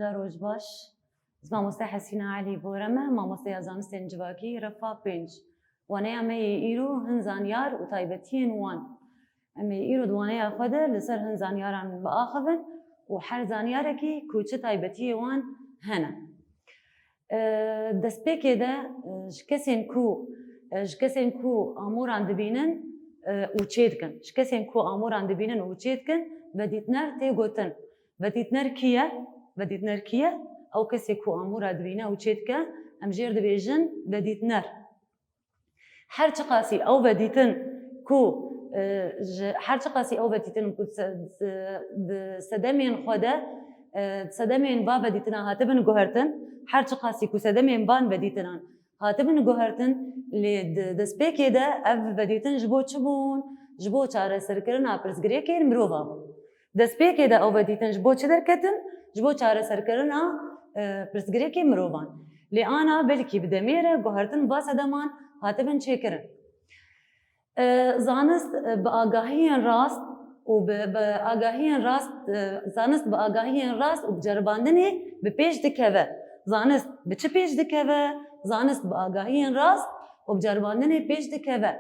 روجا روج باش مامۆستا حەسینە عەلی بۆرەمە مامۆستای زانستێن جوواکی ڕەفا 5 وانەیە ئەمەی ئیرۆ هەن زانیار و تایبەتیên wan ئەمەی ئیرۆ دوانەیە خۆدە لەسەر هەن زانیاران بەئاخەبن و هەر زانیارێکی کو چ تایبەتیە wan هەنە دەستپێکێدا ji kesên ku amûran dibînin û çê dikin ji kesên ku amûran dibînin û çê dikin vedîtner tê gotin vedîtner kî ye vedîtner kî ye ew kesê ku amûra dibîne û çê dike em jêr dibêjin vedîtner her çi qasî ew vedîtin ku her çi qasî ew vedîtin ku di sedemên xwe de sedemên va vedîtinan hatibin guhertin her çi qasî ku sedemên van vedîtinan hatibin guhertin lê di destpêkê de ev vedîtin ji bo çi bûn ji bo çareserkirina pirsgirêkên mirovan destpêkê de ew vedîtin ji bo çi derketin ji bo çareserkirina pirsgirêkên mirovan lê ana belkî bi demê re guhertin va sedeman hatibin çêkirin zanist bi agahiyên rast û bi agahiyên rast zanist bi agahiyên rast û bi ceribandinê bi pêş dikeve zanist bi çi pêş dikeve zanist bi agahiyên rast û bi ceribandinê pêş dikeve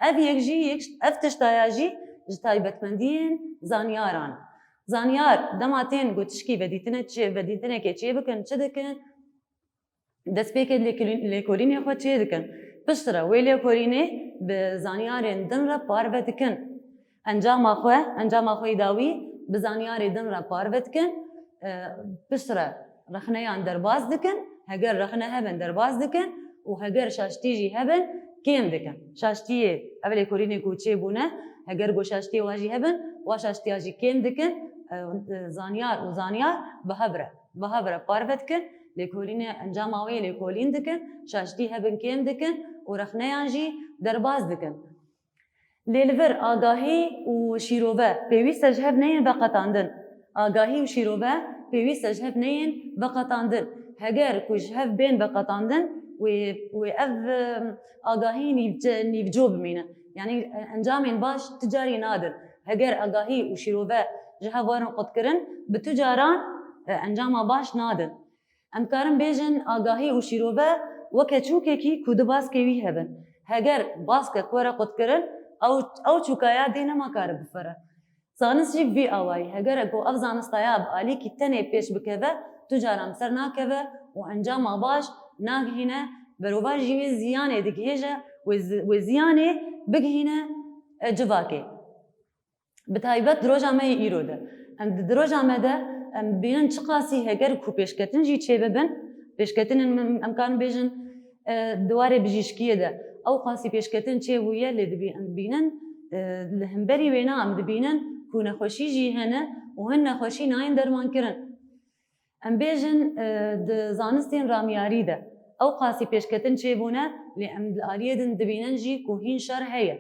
ev yek jî ev tiştaya jî ji taybetmendiyên zanyaran zanyar dema tên gotişkî vedîtinekê çê bikin çi dikin destpêkê lêkolînê xwe çê dikin piştre wê lêkolînê bi zanyarên din re parve dikin encama xwe dawî bi zanyarê din re parve dikin piştre rexneyan derbas dikin heger rexne hebin derbas dikin û heger şaştî jî hebin kêm dikin şaştiyê ev lêkolînê ku çê bûne heger got şaştiyê wa jî hebin wa şaştiya jî kêm dikin zanyar û zanyar bi hev re parve dikin lêkolînê encama wê lêkolîn dikin şaştî hebin kêm dikin û rexneyan jî derbas dikin lê li vir agahî û şîrove pêwîst e ji hev neyên veqetandin agahî û şîrove pêwîst e ji hev neyên veqetandin heger ku ji hev bên veqetandin wê ev agahî nîvco bimîne yanî encamên baş ti carî nadin heger agahî û şîrove ji hev warin qutkirin bi tu caran encama baş nadin em karin bêjin agahî û şîrove weke çûkekî ku di baskê wî hebin heger baskek were qutkirin ew çûkaya dê nemakare bifire zanist jî vî awayî heger ku ev zanistaya bi alîkî tenê pêş bikeve tu caran ser nakeve û encama baş nagihîne berûva jî wê ziyanê digihêje wê ziyanê bigihîne civakê bi taybet di roja me yê îro de em di roja me de em bînin çi qasî heger ku pêşketin jî çê bibin pêşketinên em karin bêjin di warê bijîşkiyê de ew qasî pêşketin çê bûye lê dibînin li hemberî wê na em dibînin ku nexweşî jî hene û hin nexweşî nayên dermankirin em bêjin di zanistên ramyarî de ew qasî pêşketin çê bûne lê em li aliyê din dibînin jî ku hîn şer heye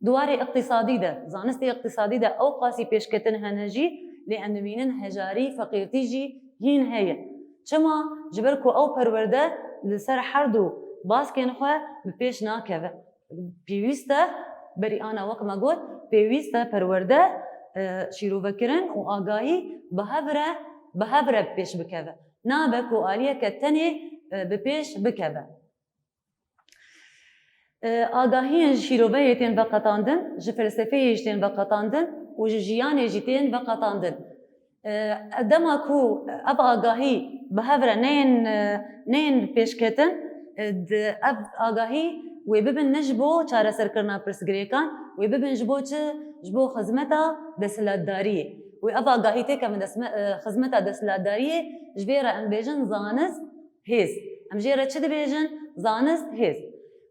di warê iqtîsadî de zanistê iqtîsadî de ew qasî pêşketin hene jî lê em dibînin hejarî feqîrtî jî hîn heye çima ji ber ku ew perwerde li ser her du baskên xwe bi pêş nakeve pêwîst e berî ana wek me got pêwîst e perwerde şîrovekirin û agahî bi hev re pêş bikeve nabe ku aliyeke tenê bi pêş bikeve agahiyên şîroveyê tên veqetandin ji felsefeyê jî tên veqetandin û ji jiyanê jî tên veqetandin dema ku ev agahî bi hev re neyên pêşketin ev agahî wê bibin ne ji bo çareserkirina pirsgirêkan wê bibin ji bo çi ji bo xizmeta desthilatdariyê wê ev agahî têkevin xizmeta desthilatdariyê ji vê re em bêjin zanist hêz em jê re çi dibêjin zanist hêz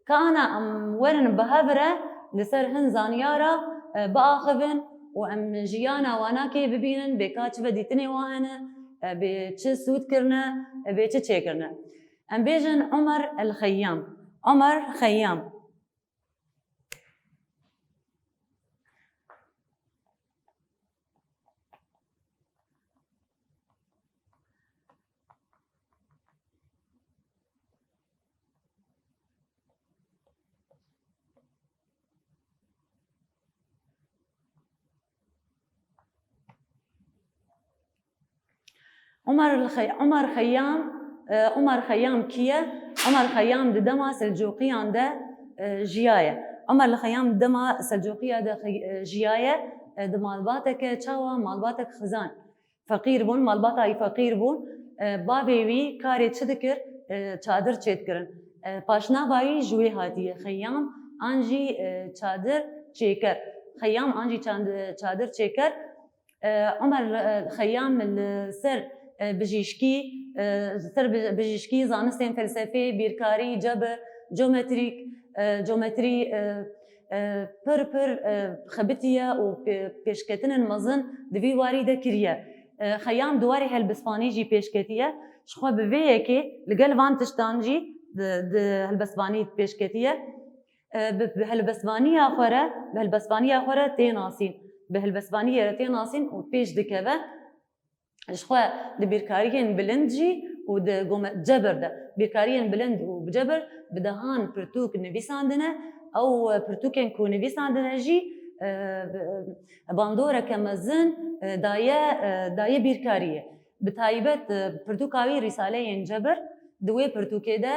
ka ana em werin bi hev re li ser hin zanyara biaxivin û em jiyana wanakê bibînin bê ka çi vedîtinê wan hene bê çi sûdkirine bê çi çêkirine em bêjin Umer el Xeyyam عمر خيام كيا عمر خيام دما سلجوقيان ده جياية عمر الخيام دما سلجوقيا ده جياية ده مالباتك چاوا مالباتك خزان فقير بون مالباتا فقير بون بابي وی کاری چه دکر چادر چید کرن پاشنا باوی جوی هاتیه خیام آنجی چادر چیکر خیام آنجی چادر چیکر عمر خیام سر بجیشکی زانستین فلسفه بیرکاری جبر جومتری پر خبتیه و پیشکتن مزن دوی واری ده کریه خیام دواری هلبسفانی جی پیشکتیه شخوا بویه که لگل وان تشتانجی ده هلبسفانی پیشکتیه به هلبسفانی آخره تین آسین و پیش دکوه شخوا ده بیرکاریین بلند جی و ده جبر ده بیرکاریین بلند و بجبر بدهان پرتوک نویساندنه او پرتوکن کو نویساندنه جی باندوره کمزن دایه بیرکاریه بتایبت پرتوکاوی رساله جبر دوی پرتوکه ده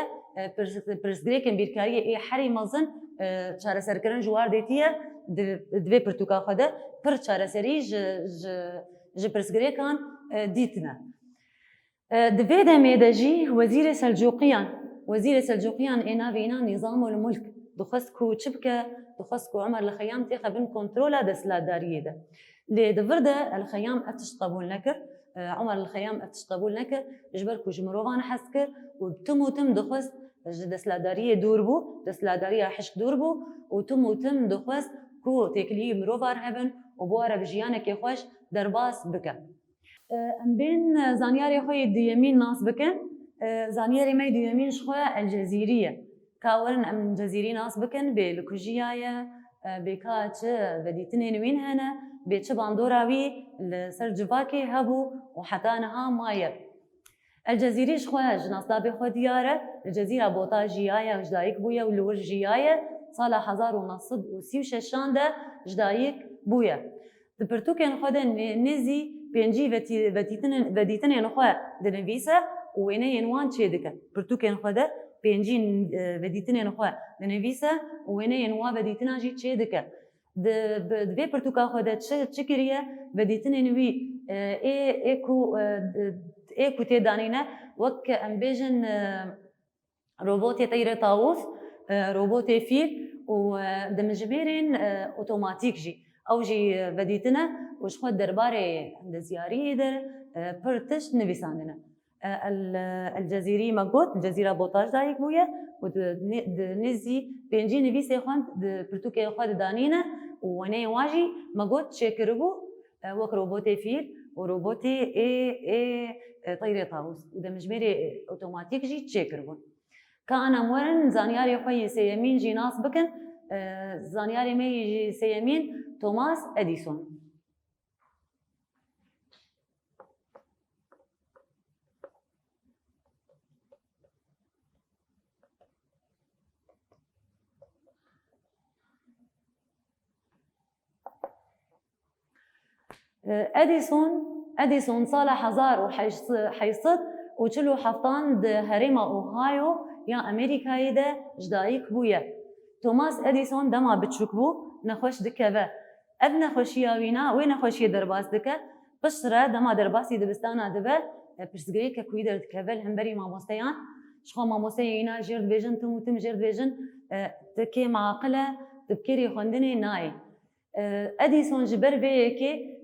پرسگریکن بیرکاریه ای حری مزن چاره سرکرن جوار دیتیه دوی پرتوکا خوده پر چاره سری ج پرسگریکان دیتنه دوی دمه ده جی وزیر سلجوقیان اینا وینا نظام الملک دخست کو چبکه دخست کو عمر الخيام تيخا بين كنترولا دسلاداريه ده لي دفرده الخيام افتش قبول نكر عمر الخيام افتش قبول نكر جبركو جمروان حسكر وتم دخست دسلاداريه دوربو دسلاداريه حشك دوربو وتم دخست كو تكلي مروفار هبن وبواره بجيانك يخوش درباس بك ام بين زانياري خوي ديمين ناس بكن زانياري مي ديمين شخويا الجزيريه كاورن ام جزيري ناس بكن بلكوجيايا بكاتش بديتنين وين هنا بيتش باندوراوي لسر جواكي هبو وحتى نها ماير الجزيري شخويا جناس دابي خو دياره الجزيره بوطا جيايا جدايك بويا ولور جيايا صالح 1936 ده جدايك بويا دبرتوكن خدن نزي بينجي بديتنين خو دنفيسه وينه ينوان تشيدك برتوكن خده بينجين بديتنين خو دنفيسه وينه ينوا بديتنا جي تشيدك د برتوكا خده تشكريه بديتنين وي ايكو تدانينا وك امبيجن روبوت يطير طاووس روبوت فيل ودمجبيرين اوتوماتيك جي او جي بديتنا وش خد درباري عند زياري در برتش نفيساندنا الجزيري مقود الجزيره بوطاج دايك بويا ودنزي بينجي نفيسي خوان برتوكي خد دانينا وني واجي مقود تشكربو وك روبوتي فيل وروبوتي طيري طاووس ودمجبيري اوتوماتيك جي تشكربو كان مورن زانياري خوي سيمين جي ناس بكن زانياري مي جي سيمين توماس اديسون اديسون صالح هزار وحيصد وشلو حفطان ده هريما اوهايو يا امريكا يده جدايك بويا توماس اديسون دما بتشكبو نخوش دكبه ابن خوشيا وينا وين خوشي درباس دكه بشره دما درباسي دبستانا دبه برسغريكا كويدر دكبل همبري ماموستيان شخو ماموستينا جيرد فيجن تم جيرد فيجن تكي معقله تبكيري خوندني ناي اديسون جبر بيكي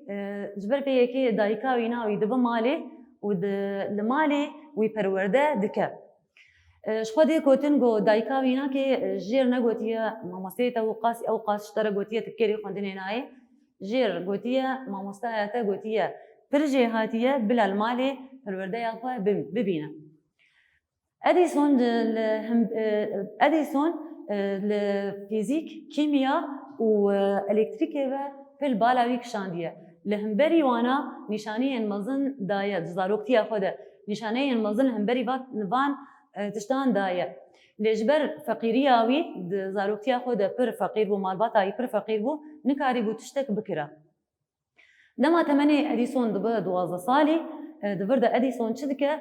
دايكا وينا ويدب مالي ود المالي ويپرورده دكه شخو دي كوتنغو دايكا وينا كي جير نغوتيا ماموستيتا وقاس او قاس اشترى غوتيا تكيري خوندني ناي جير غوتيا ماموستايتا غوتيا برجي هاتيا بلا المالي پرورده يا ببينا اديسون الفيزيك كيمياء والكتريكيه في البالاويك شانديه لهمبري وانا نشانيه المزن دايه زاروكتيا خده نشانيه المزن همبري فان تشتان دايه لجبر فقيرياوي زاروكتيا خده بر فقير بو مالباتا بر فقير بو نكاري بو تشتك بكرا دما تمني اديسون دبا 12 صالي دبردا اديسون چدکه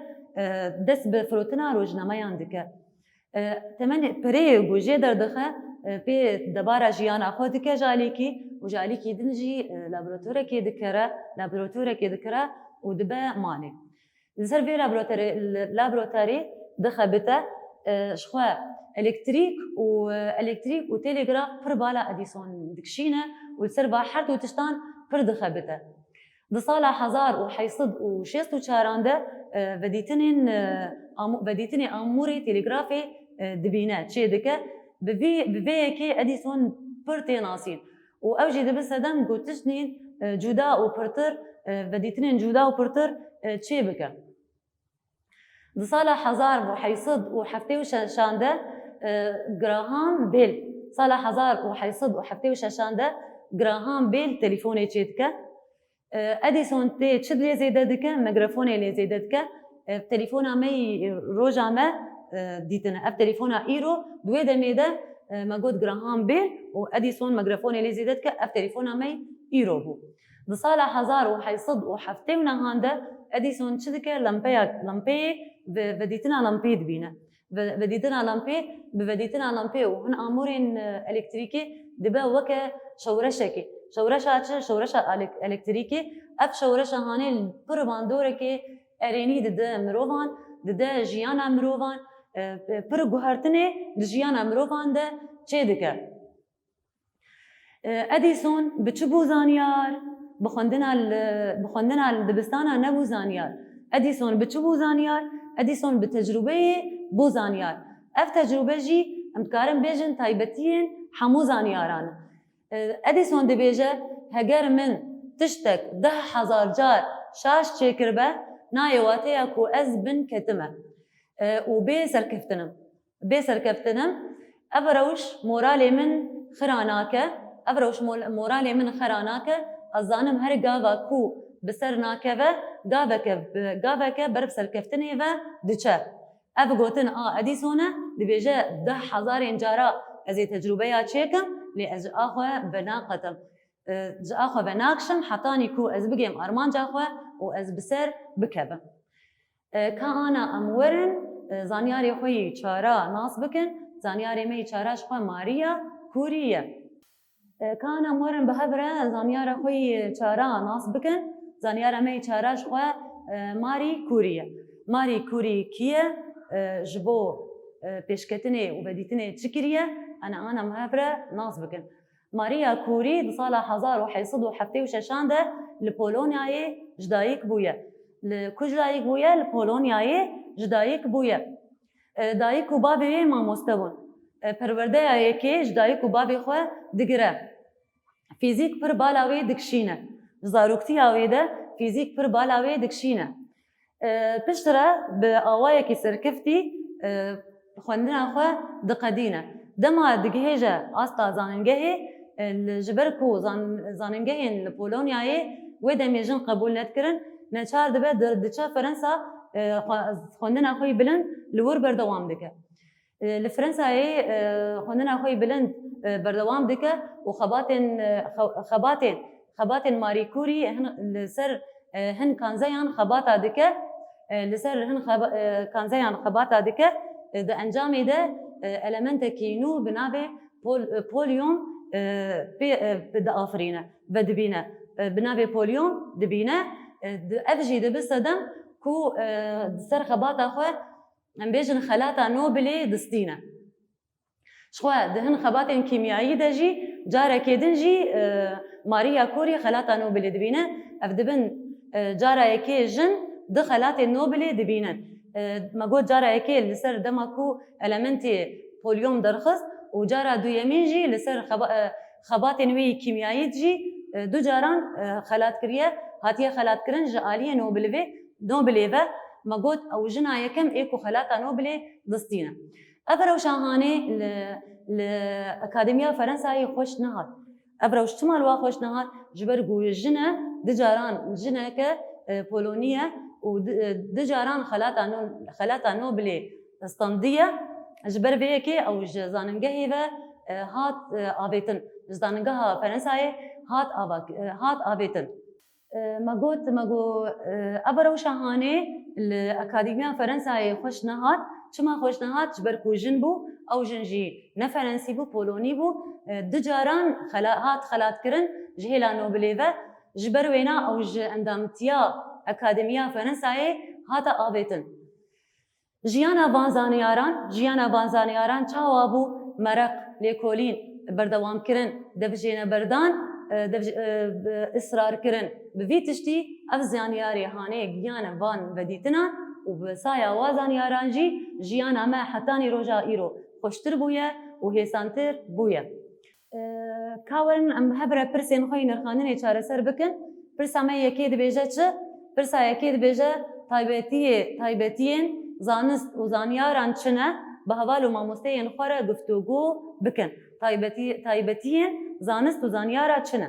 دست به فروتنا روزنامه‌یان دکه تمن پری گوجه در دخه به دبارا جیان خود دکه جالیکی و جالیکی دنجی لابراتوره کی دکره و دبه مالی لسر في لابراتوري دخل بتا شخوا الكتريك وتليغراف پر بالا اديسون دكشينه ولسر با حرد وتشتان پر دخل بتا دصالة حزار وحيصد وشيست وشارانده بديتني اموري تليغرافي دبينات شي دكا بفيكي اديسون پر تناسين واوجي دبس دم قلتشنين جودا وبرتر بديتنين جودا وبرتر چی بکه دسالا هزار و حیصد و هفته و ششانده گراهام بیل سالا هزار و حیصد و هفته و ششانده گراهام بیل تلفونی چی دکه ادیسون تی چه لی زیده دکه میکروفونی لی زیده دکه تلفونا می روزا ما دیتنه اف تلفونا ایرو دوی دمیده ما گود گراهام بیل و ادیسون میکروفونی لی زیده دکه اف تلفونا می ایرو بو دسالا هزار و حیصد و هفته و نهانده اديسون شدكه لمبي بديتنا لمبي دبينه بديتنا لمبي وهن امورين الكتريكي دبا وكا شورشكي شورشا الكتريكي اف شورشا هاني پر باندوركي اريني دده مروفان دده جيانا مروفان پر گوهرتنه جيانا مروفان ده چدكه اديسون بچبو زانيار بخوندنا الدبستانا نبو زانيار اديسون بچبو زانيار اديسون بتجربه بو زانيار اف تجربه جي امكارم بيجن تايبتين حمو زانياران اديسون دبيجه هجر من تشتك 10,000 جار شاش چكربه نايواتيا كو از بن كتمه وبي سركفتنم افروش مورالي من خراناك ازانم هر گاوا کو بسر ناکوه گاوه برب سرکفتنی و دچه اف گوتن ادیسونه دبیجه 10,000 انجارا از تجربه یا چیکم لی از آخوه بناقتم آخوه بناقشم حتانی کو از بگیم ارمان جاخوه و از بسر بکبم که آنا امورن زانیاری خوی چارا ناس بکن زانیاری می چاراش خواه ماریا کوریه كان مورن بهبره زانيارا خوي چارا ناس بكن زانيارا مي چاراش خو ماري كوري كيه جبو پیشکتنه و بدیتنه چکریه انا مهبره ناس بكن ماريا كوري دصالة 1076 ده لبولونياي جدايك بويا لكجدايك بويا لبولونياي جدايك بويا دايك و بابي ما مستبون پرورده یکی جدايك و بابي خو دگره فیزیک پر بالاوی دکشینه زاروکتی آویده فیزیک پر بالاوی دکشینه پشتره به آوایی که سرکفتی خوندنا خو دقدینه دما دگهجه استا زاننگهی الجبرکو زاننگهین لپولونیای و دمیجن قبول نتکرن نچار دبه دچه فرنسا خوندنا خوی بلند لور بردوام دکه لفرنسای خوندنا خوی بلند بردوام دکه و خباتن ماری کوری لسر هن کانزیان خباتا دکه لسر هن کانزیان خباتا دکه ده انجامی ده المنت کینو بنابه پولیوم بده آفرینه و دبینه بنابه پولیوم دبینه افجی دبستدم کو سر خباتا خو ام بیجن خلاتا نوبلی دستینه شخوا دهن خباتن كيميائي دجي جارة كيدنجي ماريا كوري خلاتا نوبل دبينه اف دبن جارة يكي جن ده خلاتا نوبل دبينه ما قلت جارة يكي لسر دمكو المنتي بوليوم درخص وجارة دو يمينجي لسر خباتن وي كيميائي دجي دو جاران خلات كريه هاتيه خلات كرن جاليه نوبل ما قلت او جنا يكم ايكو خلاتا نوبل دستينه افرو شاهانه لأكاديمية فرنسا خوش نهار افرو شتمال وا خوش نهار جبرگو جنه دجاران جنه ك بولونيه و دجاران خلاتا نوبل استنديه جبر بيكي او زاننگهي و هات افيتن زاننگها فرنسا هات افيتن ما جو أبرو شهانة الأكاديمية فرنسا خوش نهات چما خوش نهات جبركو جنبو أو جنجي نفرنسي بو بولوني بو دجاران خلات كرن جهلا نوبليفا جبروينا أو اندامتيا أكاديمية فرنسا هاتا آبتن جيانا بانزانياران چاوابو مرق ليكولين بردوام كرن دبجينا بردان إصرار كرن بفي تشتي أف زانياري هاني جيانا فان بديتنا وبسايا وازانياران جيانا ما حتاني روجا إيرو خوشتر بويا وهيسانتر بويا كاورن ام هبره پرسين خوي نرخانين چاره سر بكن پرسا ما يكي دبيجه چه پرسا يكي دبيجه تايبتين زانست و زانياران چنه بهوال و ماموستين خوره گفتگو بكن تايبتين زانست و زانيارا چنه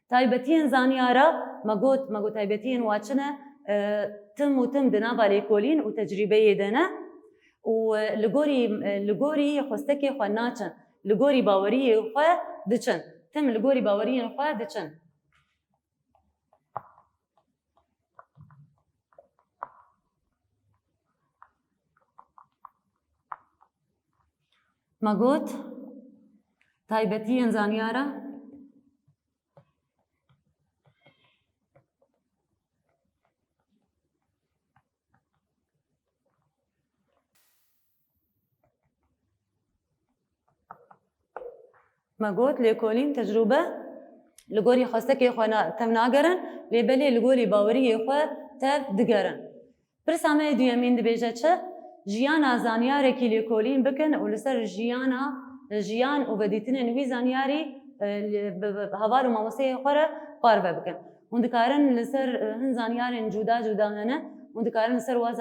تايبتين زانيارا مگو تايبتين واچنه تم دنابا ليكولين و تجربه دنه و لگوري خوستكي خو ناچن لگوري باوري خو دچن تم لگوري باوري خو دچن مگوت تايبتين زانيارا مگوت ليكولين تجربه لگوري خوستكي خو تم ناگرن لبلي لگوري باوري خو تف دگرن برسامه دويمين دبيجه چه جيانا زانياري كي ليكولين بكن ولسر جيان وبديتن نوي زانياري هوالو ماموسي خوره باربه بكن وندكارن لسر هن زانيارن جدا هنه وندكارن لسر وا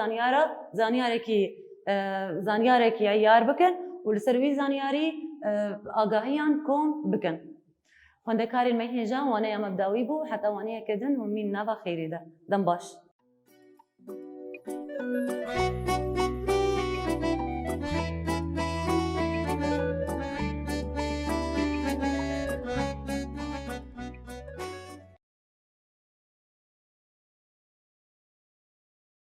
زانياري كي عيار بكن ولسر وي زانياري آگاهيان كوم بكن وندكارن مهجا وانا يا مبداوي بو حتى وانا كدن ومين نافا خيري ده دم باش